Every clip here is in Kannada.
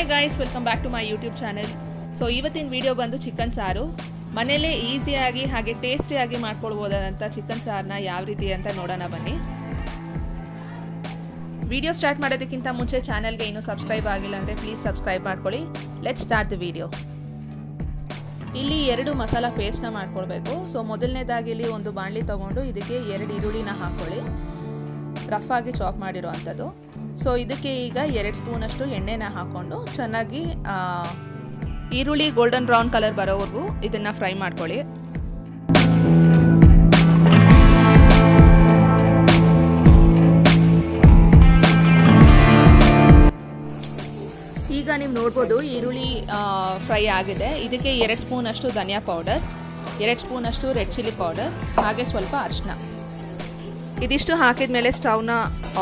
Hi guys, welcome back to my YouTube channel. So ಇವತ್ತಿನ ವಿಡಿಯೋ ಬಂದು ಚಿಕನ್ ಸಾರು. ಮನೆಯಲ್ಲೇ ಈಸಿಯಾಗಿ ಹಾಗೆ ಟೇಸ್ಟಿಯಾಗಿ ಮಾಡ್ಕೊಳ್ಬೋದಾದಂಥ ಚಿಕನ್ ಸಾರನ್ನ ಯಾವ ರೀತಿ ಅಂತ ನೋಡೋಣ ಬನ್ನಿ. ವಿಡಿಯೋ ಸ್ಟಾರ್ಟ್ ಮಾಡೋದಕ್ಕಿಂತ ಮುಂಚೆ ಚಾನಲ್ಗೆ ಇನ್ನೂ ಸಬ್ಸ್ಕ್ರೈಬ್ ಆಗಿಲ್ಲ ಅಂದರೆ ಪ್ಲೀಸ್ ಸಬ್ಸ್ಕ್ರೈಬ್ ಮಾಡ್ಕೊಳ್ಳಿ. Let's start the video. ಇಲ್ಲಿ 2 ಮಸಾಲ ಪೇಸ್ಟ್ನ ಮಾಡ್ಕೊಳ್ಬೇಕು. ಸೊ ಮೊದಲನೇದಾಗಿ ಇಲ್ಲಿ ಒಂದು ಬಾಣಲಿ ತೊಗೊಂಡು ಇದಕ್ಕೆ 2 ಈರುಳ್ಳಿನ ಹಾಕ್ಕೊಳ್ಳಿ, ರಫ್ ಆಗಿ ಚಾಪ್ ಮಾಡಿರೋ ಅಂಥದ್ದು. ಸೊ ಇದಕ್ಕೆ ಈಗ 2 ಸ್ಪೂನಷ್ಟು ಎಣ್ಣೆನ ಹಾಕ್ಕೊಂಡು ಚೆನ್ನಾಗಿ ಈರುಳ್ಳಿ ಗೋಲ್ಡನ್ ಬ್ರೌನ್ ಕಲರ್ ಬರೋವರೆಗೂ ಇದನ್ನು ಫ್ರೈ ಮಾಡ್ಕೊಳ್ಳಿ. ಈಗ ನೀವು ನೋಡ್ಬೋದು ಈರುಳ್ಳಿ ಫ್ರೈ ಆಗಿದೆ. ಇದಕ್ಕೆ 2 ಸ್ಪೂನಷ್ಟು ಧನಿಯಾ ಪೌಡರ್, 2 ಸ್ಪೂನಷ್ಟು ರೆಡ್ ಚಿಲ್ಲಿ ಪೌಡರ್, ಹಾಗೆ ಸ್ವಲ್ಪ ಅರಿಶಿನ. ಇದಿಷ್ಟು ಹಾಕಿದ ಮೇಲೆ ಸ್ಟವ್ನ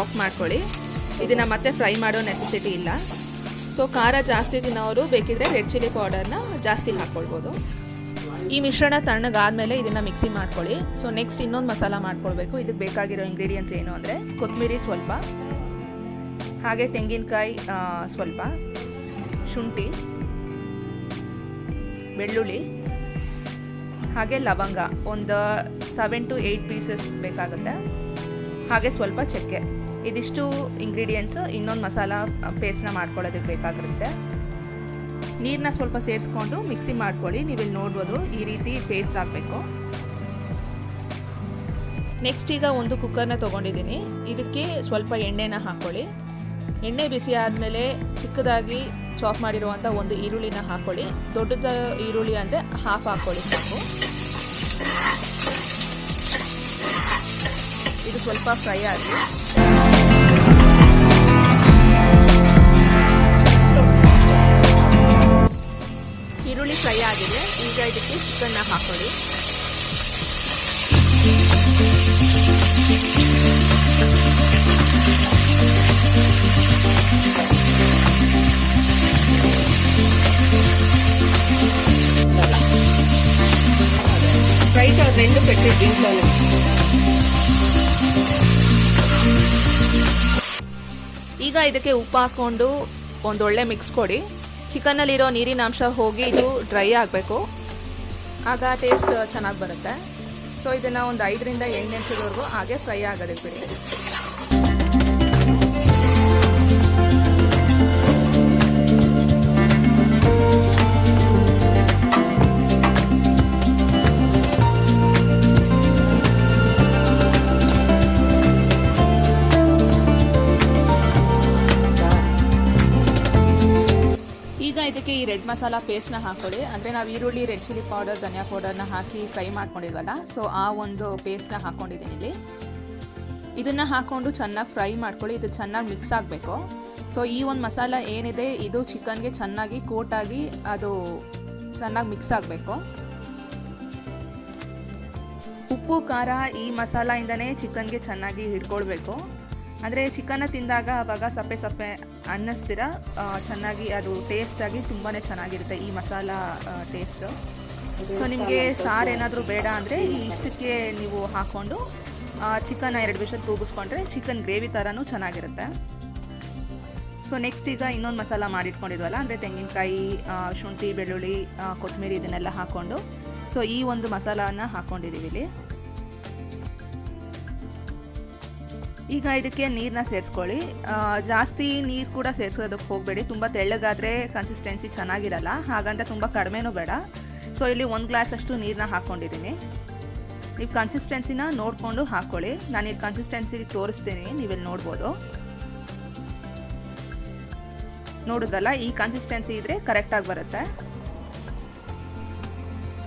ಆಫ್ ಮಾಡ್ಕೊಳ್ಳಿ. ಇದನ್ನು ಮತ್ತೆ ಫ್ರೈ ಮಾಡೋ ನೆಸೆಸಿಟಿ ಇಲ್ಲ. ಸೊ ಖಾರ ಜಾಸ್ತಿ ತಿನ್ನೋರು ಬೇಕಿದ್ರೆ ರೆಡ್ ಚಿಲ್ಲಿ ಪೌಡರ್ನ ಜಾಸ್ತಿ ಹಾಕ್ಕೊಳ್ಬೋದು. ಈ ಮಿಶ್ರಣ ತಣ್ಣಗಾದ್ಮೇಲೆ ಇದನ್ನು ಮಿಕ್ಸಿ ಮಾಡ್ಕೊಳ್ಳಿ. ಸೊ ನೆಕ್ಸ್ಟ್ ಇನ್ನೊಂದು ಮಸಾಲ ಮಾಡ್ಕೊಳ್ಬೇಕು. ಇದಕ್ಕೆ ಬೇಕಾಗಿರೋ ಇಂಗ್ರೀಡಿಯೆಂಟ್ಸ್ ಏನು ಅಂದರೆ ಕೊತ್ತಂಬರಿ ಸ್ವಲ್ಪ, ಹಾಗೆ ತೆಂಗಿನಕಾಯಿ ಸ್ವಲ್ಪ, ಶುಂಠಿ, ಬೆಳ್ಳುಳ್ಳಿ, ಹಾಗೆ ಲವಂಗ ಒಂದು 7 to 8 ಪೀಸಸ್ ಬೇಕಾಗುತ್ತೆ, ಹಾಗೆ ಸ್ವಲ್ಪ ಚಕ್ಕೆ. ಇದಿಷ್ಟು ಇಂಗ್ರೀಡಿಯೆಂಟ್ಸು ಇನ್ನೊಂದು ಮಸಾಲ ಪೇಸ್ಟ್ನ ಮಾಡ್ಕೊಳ್ಳೋದಕ್ಕೆ ಬೇಕಾಗಿರುತ್ತೆ. ನೀರನ್ನ ಸ್ವಲ್ಪ ಸೇರಿಸ್ಕೊಂಡು ಮಿಕ್ಸಿ ಮಾಡ್ಕೊಳ್ಳಿ. ನೀವಿಲ್ಲಿ ನೋಡ್ಬೋದು ಈ ರೀತಿ ಪೇಸ್ಟ್ ಆಗಬೇಕು. ನೆಕ್ಸ್ಟ್ ಈಗ ಒಂದು ಕುಕ್ಕರ್ನ ತೊಗೊಂಡಿದ್ದೀನಿ. ಇದಕ್ಕೆ ಸ್ವಲ್ಪ ಎಣ್ಣೆನ ಹಾಕ್ಕೊಳ್ಳಿ. ಎಣ್ಣೆ ಬಿಸಿ ಆದಮೇಲೆ ಚಿಕ್ಕದಾಗಿ ಚಾಪ್ ಮಾಡಿರುವಂಥ ಒಂದು ಈರುಳ್ಳಿನ ಹಾಕ್ಕೊಳ್ಳಿ. ದೊಡ್ಡದ ಈರುಳ್ಳಿ ಅಂದರೆ ಹಾಫ್ ಹಾಕ್ಕೊಳ್ಳಿ ಸಾಕು. ಇದು ಸ್ವಲ್ಪ ಫ್ರೈ ಆಗಿ ಈರುಳ್ಳಿ ಫ್ರೈ ಆಗಿದೆ. ಈಗ ಇದಕ್ಕೆ ಚಿಕನ್ನ ಹಾಕೊಳ್ಳಿ. రైట్ 2 పెట్టి దీంట్లోనే ಈಗ ಇದಕ್ಕೆ ಉಪ್ಪು ಹಾಕ್ಕೊಂಡು ಒಂದೊಳ್ಳೆ ಮಿಕ್ಸ್ ಕೊಡಿ. ಚಿಕನ್ನಲ್ಲಿರೋ ನೀರಿನ ಅಂಶ ಹೋಗಿ ಇದು ಡ್ರೈ ಆಗಬೇಕು, ಆಗ ಟೇಸ್ಟ್ ಚೆನ್ನಾಗಿ ಬರುತ್ತೆ. ಸೊ ಇದನ್ನು ಒಂದು 5 ರಿಂದ 8 ನಿಮಿಷದವರೆಗೂ ಹಾಗೆ ಫ್ರೈ ಆಗೋದಕ್ಕೆ ಬಿಡಿ. ಈಗ ಇದಕ್ಕೆ ಈ ರೆಡ್ ಮಸಾಲ ಪೇಸ್ಟ್ನ ಹಾಕ್ಕೊಳ್ಳಿ. ಅಂದರೆ ನಾವು ಈರುಳ್ಳಿ, ರೆಡ್ ಚಿಲ್ಲಿ ಪೌಡರ್, ಧನಿಯಾ ಪೌಡರ್ನ ಹಾಕಿ ಫ್ರೈ ಮಾಡ್ಕೊಂಡಿದ್ವಲ್ಲ, ಸೊ ಆ ಒಂದು ಪೇಸ್ಟ್ನ ಹಾಕ್ಕೊಂಡಿದ್ದೀನಿ ಇಲ್ಲಿ. ಇದನ್ನು ಹಾಕ್ಕೊಂಡು ಚೆನ್ನಾಗಿ ಫ್ರೈ ಮಾಡ್ಕೊಳ್ಳಿ. ಇದು ಚೆನ್ನಾಗಿ ಮಿಕ್ಸ್ ಆಗಬೇಕು. ಸೊ ಈ ಒಂದು ಮಸಾಲ ಏನಿದೆ ಇದು ಚಿಕನ್ಗೆ ಚೆನ್ನಾಗಿ ಕೋಟಾಗಿ ಅದು ಚೆನ್ನಾಗಿ ಮಿಕ್ಸ್ ಆಗಬೇಕು. ಉಪ್ಪು ಖಾರ ಈ ಮಸಾಲೆಯಿಂದನೇ ಚಿಕನ್ಗೆ ಚೆನ್ನಾಗಿ ಹಿಡ್ಕೊಳ್ಬೇಕು. ಅಂದರೆ ಚಿಕನ್ನ ತಿಂದಾಗ ಆವಾಗ ಸಪ್ಪೆ ಸಪ್ಪೆ ಅನ್ನಿಸ್ತೀರ, ಚೆನ್ನಾಗಿ ಅದು ಟೇಸ್ಟಾಗಿ ತುಂಬಾ ಚೆನ್ನಾಗಿರುತ್ತೆ ಈ ಮಸಾಲ ಟೇಸ್ಟು. ಸೊ ನಿಮಗೆ ಸಾರು ಏನಾದರೂ ಬೇಡ ಅಂದರೆ ಇಷ್ಟಕ್ಕೆ ನೀವು ಹಾಕ್ಕೊಂಡು ಚಿಕನ್ನ 2 ವಿಷಲ್ ಕೂಗಿಸ್ಕೊಂಡ್ರೆ ಚಿಕನ್ ಗ್ರೇವಿ ಥರನೂ ಚೆನ್ನಾಗಿರುತ್ತೆ. ಸೊ ನೆಕ್ಸ್ಟ್ ಈಗ ಇನ್ನೊಂದು ಮಸಾಲ ಮಾಡಿಟ್ಕೊಂಡಿದ್ವಲ್ಲ, ಅಂದರೆ ತೆಂಗಿನಕಾಯಿ, ಶುಂಠಿ, ಬೆಳ್ಳುಳ್ಳಿ, ಕೊತ್ತಂಬರಿ ಇದನ್ನೆಲ್ಲ ಹಾಕ್ಕೊಂಡು ಸೊ ಈ ಒಂದು ಮಸಾಲನ ಹಾಕ್ಕೊಂಡಿದ್ದೀವಿ ಇಲ್ಲಿ. ಈಗ ಇದಕ್ಕೆ ನೀರನ್ನ ಸೇರಿಸ್ಕೊಳ್ಳಿ. ಜಾಸ್ತಿ ನೀರು ಕೂಡ ಸೇರಿಸೋದಕ್ಕೆ ಹೋಗಬೇಡಿ. ತುಂಬ ತೆಳ್ಳಗಾದರೆ ಕನ್ಸಿಸ್ಟೆನ್ಸಿ ಚೆನ್ನಾಗಿರಲ್ಲ, ಹಾಗಂತ ತುಂಬ ಕಡಿಮೆನೂ ಬೇಡ. ಸೊ ಇಲ್ಲಿ 1 ಗ್ಲಾಸ್ ಅಷ್ಟು ನೀರನ್ನ ಹಾಕ್ಕೊಂಡಿದ್ದೀನಿ. ನೀವು ಕನ್ಸಿಸ್ಟೆನ್ಸಿನ ನೋಡಿಕೊಂಡು ಹಾಕ್ಕೊಳ್ಳಿ. ನಾನು ಇಲ್ಲಿ ಕನ್ಸಿಸ್ಟೆನ್ಸಿ ತೋರಿಸ್ತೀನಿ, ನೀವಿಲ್ಲಿ ನೋಡ್ಬೋದು. ನೋಡಿದ್ರಲ್ಲ, ಈ ಕನ್ಸಿಸ್ಟೆನ್ಸಿ ಇದ್ದರೆ ಕರೆಕ್ಟಾಗಿ ಬರುತ್ತೆ.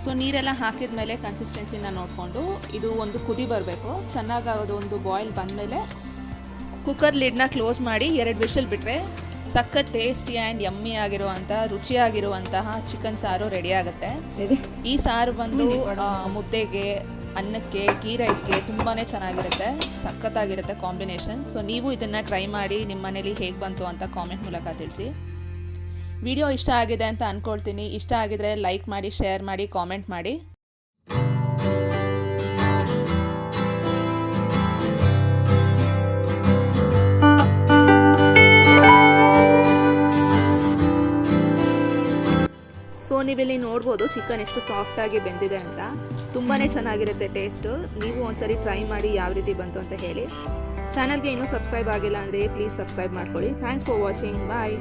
ಸೊ ನೀರೆಲ್ಲ ಹಾಕಿದ ಮೇಲೆ ಕನ್ಸಿಸ್ಟೆನ್ಸಿನ ನೋಡಿಕೊಂಡು ಇದು ಒಂದು ಕುದಿ ಬರಬೇಕು. ಚೆನ್ನಾಗಿ ಅದು ಒಂದು ಬಾಯ್ಲ್ ಬಂದಮೇಲೆ ಕುಕ್ಕರ್ ಲಿಡ್ನ ಕ್ಲೋಸ್ ಮಾಡಿ 2 ವಿಷಲ್ ಬಿಟ್ಟರೆ ಸಖತ್ ಟೇಸ್ಟಿ ಆ್ಯಂಡ್ ಯಮ್ಮಿ ಆಗಿರುವಂಥ ರುಚಿಯಾಗಿರುವಂತಹ ಚಿಕನ್ ಸಾರು ರೆಡಿ ಆಗುತ್ತೆ. ಈ ಸಾರು ಬಂದು ಮುದ್ದೆಗೆ, ಅನ್ನಕ್ಕೆ, ಗೀ ರೈಸ್ಗೆ ತುಂಬಾ ಚೆನ್ನಾಗಿರುತ್ತೆ, ಸಖತ್ತಾಗಿರುತ್ತೆ ಕಾಂಬಿನೇಷನ್. ಸೊ ನೀವು ಇದನ್ನು ಟ್ರೈ ಮಾಡಿ ನಿಮ್ಮ ಮನೇಲಿ ಹೇಗೆ ಬಂತು ಅಂತ ಕಾಮೆಂಟ್ ಮೂಲಕ ತಿಳಿಸಿ. ವಿಡಿಯೋ ಇಷ್ಟ ಆಗಿದೆ ಅಂತ ಅಂದ್ಕೊಳ್ತೀನಿ. ಇಷ್ಟ ಆಗಿದ್ರೆ ಲೈಕ್ ಮಾಡಿ, ಶೇರ್ ಮಾಡಿ, ಕಾಮೆಂಟ್ ಮಾಡಿ. ಸೊ ನೀವಿಲ್ಲಿ ನೋಡ್ಬೋದು ಚಿಕನ್ ಎಷ್ಟು ಸಾಫ್ಟಾಗಿ ಬೆಂದಿದೆ ಅಂತ. ತುಂಬಾ ಚೆನ್ನಾಗಿರುತ್ತೆ ಟೇಸ್ಟು. ನೀವು ಒಂದ್ಸರಿ ಟ್ರೈ ಮಾಡಿ ಯಾವ ರೀತಿ ಬಂತು ಅಂತ ಹೇಳಿ. ಚಾನಲ್ಗೆ ಇನ್ನೂ ಸಬ್ಸ್ಕ್ರೈಬ್ ಆಗಿಲ್ಲ ಅಂದರೆ ಪ್ಲೀಸ್ ಸಬ್ಸ್ಕ್ರೈಬ್ ಮಾಡ್ಕೊಳ್ಳಿ. Thanks for watching. ಬಾಯ್.